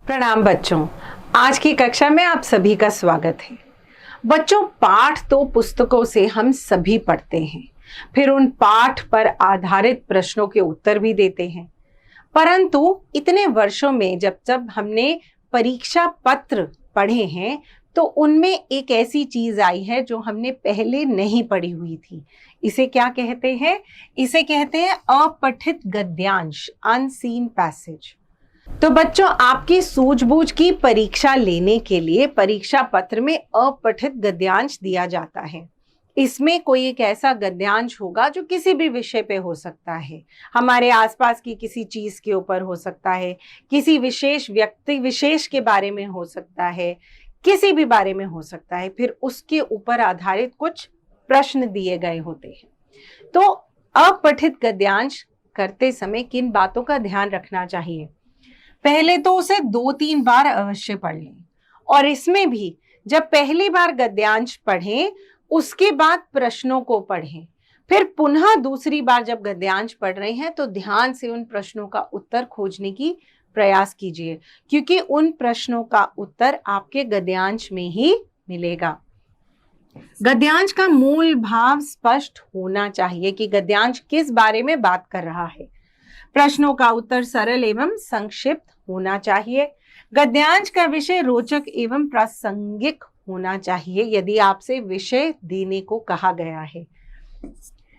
प्रणाम बच्चों। आज की कक्षा में आप सभी का स्वागत है। बच्चों, पाठ तो पुस्तकों से हम सभी पढ़ते हैं, फिर उन पाठ पर आधारित प्रश्नों के उत्तर भी देते हैं। परंतु इतने वर्षों में जब जब हमने परीक्षा पत्र पढ़े हैं तो उनमें एक ऐसी चीज आई है जो हमने पहले नहीं पढ़ी हुई थी। इसे क्या कहते हैं? इसे कहते हैं अपठित गद्यांश, अनसीन पैसेज। तो बच्चों, आपकी सूझबूझ की परीक्षा लेने के लिए परीक्षा पत्र में अपठित गद्यांश दिया जाता है। इसमें कोई एक ऐसा गद्यांश होगा जो किसी भी विषय पे हो सकता है, हमारे आसपास की किसी चीज के ऊपर हो सकता है, किसी विशेष व्यक्ति विशेष के बारे में हो सकता है, किसी भी बारे में हो सकता है। फिर उसके ऊपर आधारित कुछ प्रश्न दिए गए होते हैं। तो अपठित गद्यांश करते समय किन बातों का ध्यान रखना चाहिए? पहले तो उसे 2-3 बार अवश्य पढ़ लें, और इसमें भी जब पहली बार गद्यांश पढ़ें उसके बाद प्रश्नों को पढ़ें। फिर पुनः दूसरी बार जब गद्यांश पढ़ रहे हैं तो ध्यान से उन प्रश्नों का उत्तर खोजने की प्रयास कीजिए, क्योंकि उन प्रश्नों का उत्तर आपके गद्यांश में ही मिलेगा। गद्यांश का मूल भाव स्पष्ट होना चाहिए कि गद्यांश किस बारे में बात कर रहा है। प्रश्नों का उत्तर सरल एवं संक्षिप्त होना चाहिए। गद्यांश का विषय रोचक एवं प्रासंगिक होना चाहिए यदि आपसे विषय देने को कहा गया है।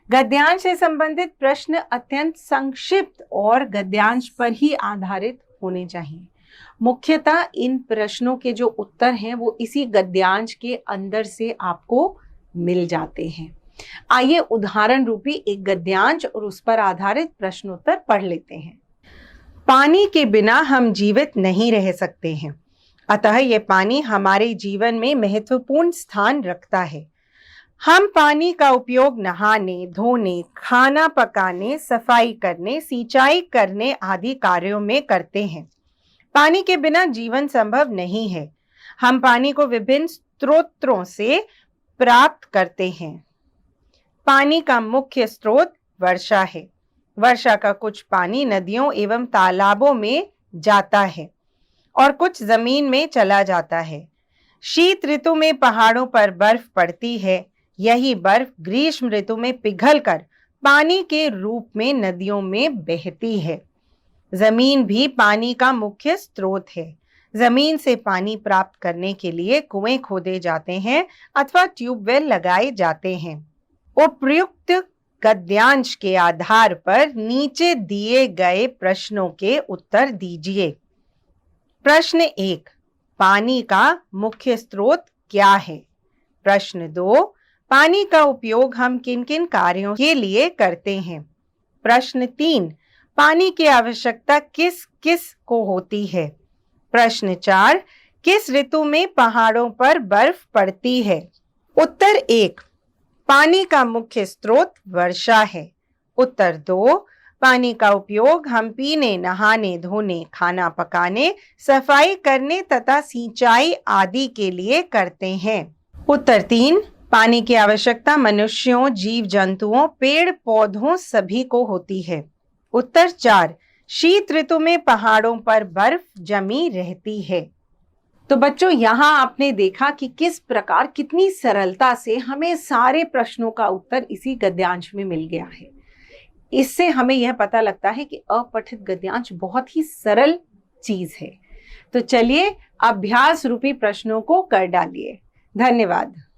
गद्यांश से संबंधित प्रश्न अत्यंत संक्षिप्त और गद्यांश पर ही आधारित होने चाहिए। मुख्यतः इन प्रश्नों के जो उत्तर हैं वो इसी गद्यांश के अंदर से आपको मिल जाते हैं। आइए उदाहरण रूपी एक गद्यांश और उस पर आधारित प्रश्नोत्तर पढ़ लेते हैं। पानी के बिना हम जीवित नहीं रह सकते हैं, अतः यह पानी हमारे जीवन में महत्वपूर्ण स्थान रखता है। हम पानी का उपयोग नहाने, धोने, खाना पकाने, सफाई करने, सिंचाई करने आदि कार्यों में करते हैं। पानी के बिना जीवन संभव नहीं है। हम पानी को विभिन्न स्रोतों से प्राप्त करते हैं। पानी का मुख्य स्रोत वर्षा है। वर्षा का कुछ पानी नदियों एवं तालाबों में जाता है और कुछ जमीन में चला जाता है। शीत ऋतु में पहाड़ों पर बर्फ पड़ती है। यही बर्फ ग्रीष्म ऋतु में पिघलकर पानी के रूप में नदियों में बहती है। जमीन भी पानी का मुख्य स्रोत है। जमीन से पानी प्राप्त करने के लिए कुएं खोदे जाते हैं अथवा ट्यूबवेल लगाए जाते हैं। उपयुक्त गद्यांश के आधार पर नीचे दिए गए प्रश्नों के उत्तर दीजिए। प्रश्न 1, पानी का मुख्य स्रोत क्या है? प्रश्न 2, पानी का उपयोग हम किन किन कार्यों के लिए करते हैं? प्रश्न 3, पानी की आवश्यकता किस किस को होती है? प्रश्न 4, किस ऋतु में पहाड़ों पर बर्फ पड़ती है? उत्तर 1, पानी का मुख्य स्रोत वर्षा है। उत्तर 2, पानी का उपयोग हम पीने, नहाने, धोने, खाना पकाने, सफाई करने तथा सिंचाई आदि के लिए करते हैं। उत्तर 3, पानी की आवश्यकता मनुष्यों, जीव जंतुओं, पेड़ पौधों सभी को होती है। उत्तर 4, शीत ऋतु में पहाड़ों पर बर्फ जमी रहती है। तो बच्चों, यहाँ आपने देखा कि किस प्रकार कितनी सरलता से हमें सारे प्रश्नों का उत्तर इसी गद्यांश में मिल गया है। इससे हमें यह पता लगता है कि अपठित गद्यांश बहुत ही सरल चीज है। तो चलिए अभ्यास रूपी प्रश्नों को कर डालिए। धन्यवाद।